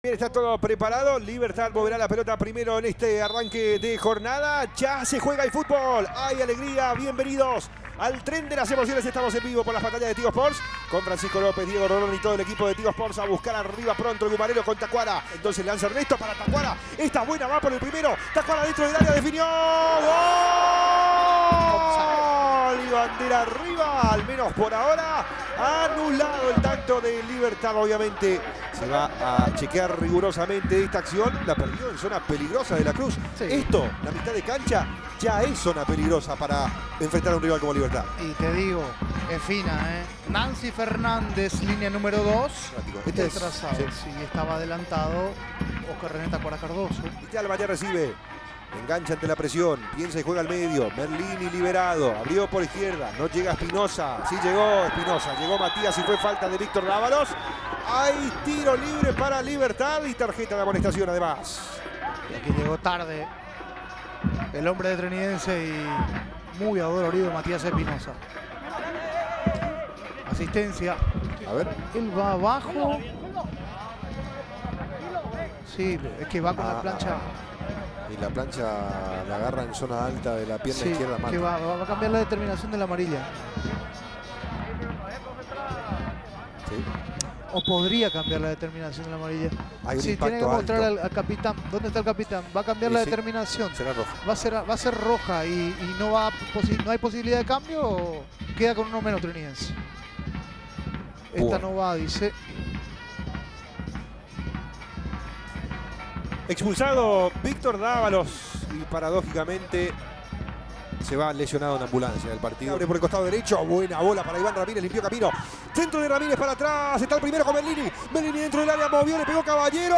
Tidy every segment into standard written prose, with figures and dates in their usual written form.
Bien, está todo preparado. Libertad moverá la pelota primero en este arranque de jornada. Ya se juega el fútbol. Hay alegría. Bienvenidos al tren de las emociones. Estamos en vivo por las pantallas de Tigo Sports con Francisco López, Diego Rolón y todo el equipo de Tigo Sports a buscar arriba pronto el Gumarelo con Tacuara. Entonces lanza Ernesto para Tacuara. Esta buena va por el primero. Tacuara dentro del área definió. ¡Gol! Y bandera arriba, al menos por ahora. Anulado el tanto de Libertad, obviamente. Se va a chequear rigurosamente esta acción. La perdió en zona peligrosa de la Cruz. Sí. Esto, la mitad de cancha, ya es zona peligrosa para enfrentar a un rival como Libertad. Y te digo, es fina, ¿eh? Nancy Fernández, línea número 2. Este es trazado. Sí, estaba adelantado Oscar René Tacuara Cardoso. Y Alba ya recibe. Engancha ante la presión, piensa y juega al medio. Merlini liberado, abrió por izquierda, no llega Espinosa. Sí llegó Espinosa, llegó Matías y fue falta de Víctor Dávalos. Hay tiro libre para Libertad y tarjeta de amonestación además. Y aquí llegó tarde el hombre de Trinidense y muy adolorido Matías Espinosa. Asistencia. A ver. Él va abajo. Sí, es que va con la plancha. Y la plancha la agarra en zona alta de la pierna izquierda. Que va a cambiar la determinación de la amarilla. Sí. O podría cambiar la determinación de la amarilla. Sí, tiene que mostrar al capitán. ¿Dónde está el capitán? Va a cambiar la determinación. Será roja. Va a ser roja y no hay posibilidad de cambio o queda con uno menos trinidense. Esta no va, dice. Expulsado Víctor Dávalos y paradójicamente se va lesionado en ambulancia del partido. Abre por el costado derecho, buena bola para Iván Ramírez, limpió camino. Centro de Ramírez para atrás, está el primero con Merlini. Merlini dentro del área, movió, le pegó Caballero.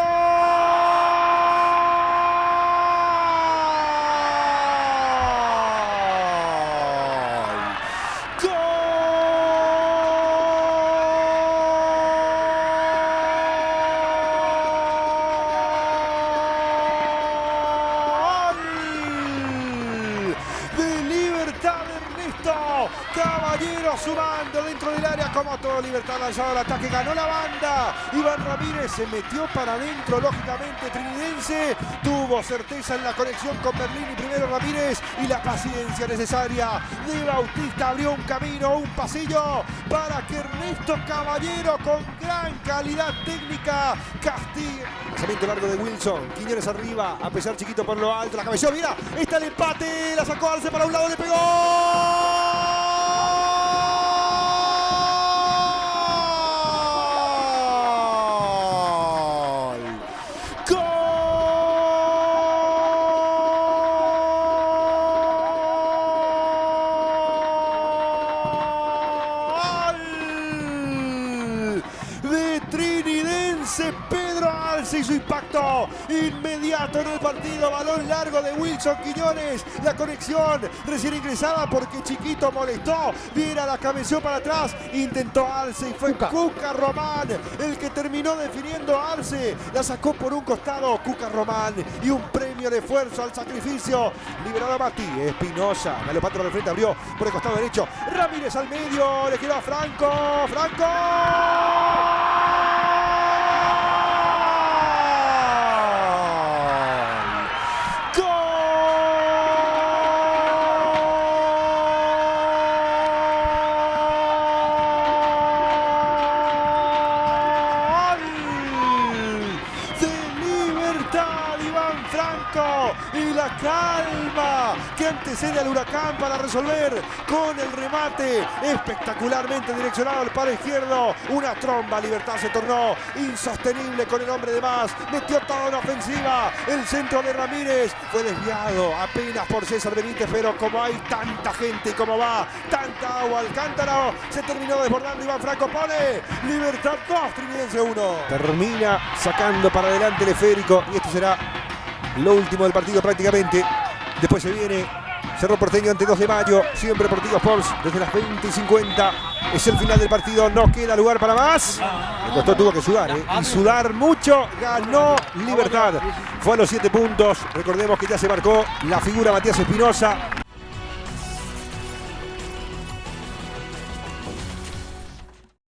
Caballero sumando dentro del área como todo. Libertad lanzado al ataque, ganó la banda. Iván Ramírez se metió para adentro, lógicamente trinidense. Tuvo certeza en la conexión con Merlini, primero Ramírez, y la paciencia necesaria de Bautista abrió un camino, un pasillo para que Ernesto Caballero con gran calidad técnica castigue. Lanzamiento largo de Wilson, Quiñones arriba, a pesar chiquito por lo alto, la cabeceó, mira, está el empate, la sacó Arce para un lado, le pegó. Pedro Arce y su impacto inmediato en el partido. Balón largo de Wilson Quiñones. La conexión recién ingresada porque Chiquito molestó. Viera la cabeció para atrás. Intentó Arce y fue Cuca Román el que terminó definiendo a Arce. La sacó por un costado Cuca Román y un premio de esfuerzo al sacrificio. Liberado a Mati. Espinosa. Galopante por el frente. Abrió por el costado derecho. Ramírez al medio. Le quedó a Franco. ¡Franco! Franco y la calma que antecede al Huracán para resolver con el remate espectacularmente direccionado al palo izquierdo. Una tromba. Libertad se tornó insostenible con el hombre de más. Metió todo en ofensiva. El centro de Ramírez fue desviado apenas por César Benítez, pero como hay tanta gente y como va tanta agua al cántaro, se terminó desbordando. Iván Franco pone Libertad 2, Trinidense 1. Termina sacando para adelante el esférico y esto será lo último del partido prácticamente. Después se viene Cerro Porteño ante 2 de mayo. Siempre por Tigo Sports desde las 20:50. Es el final del partido. No queda lugar para más. Le costó, tuvo que sudar. Y sudar mucho. Ganó Libertad. Fue a los 7 puntos. Recordemos que ya se marcó la figura Matías Espinosa.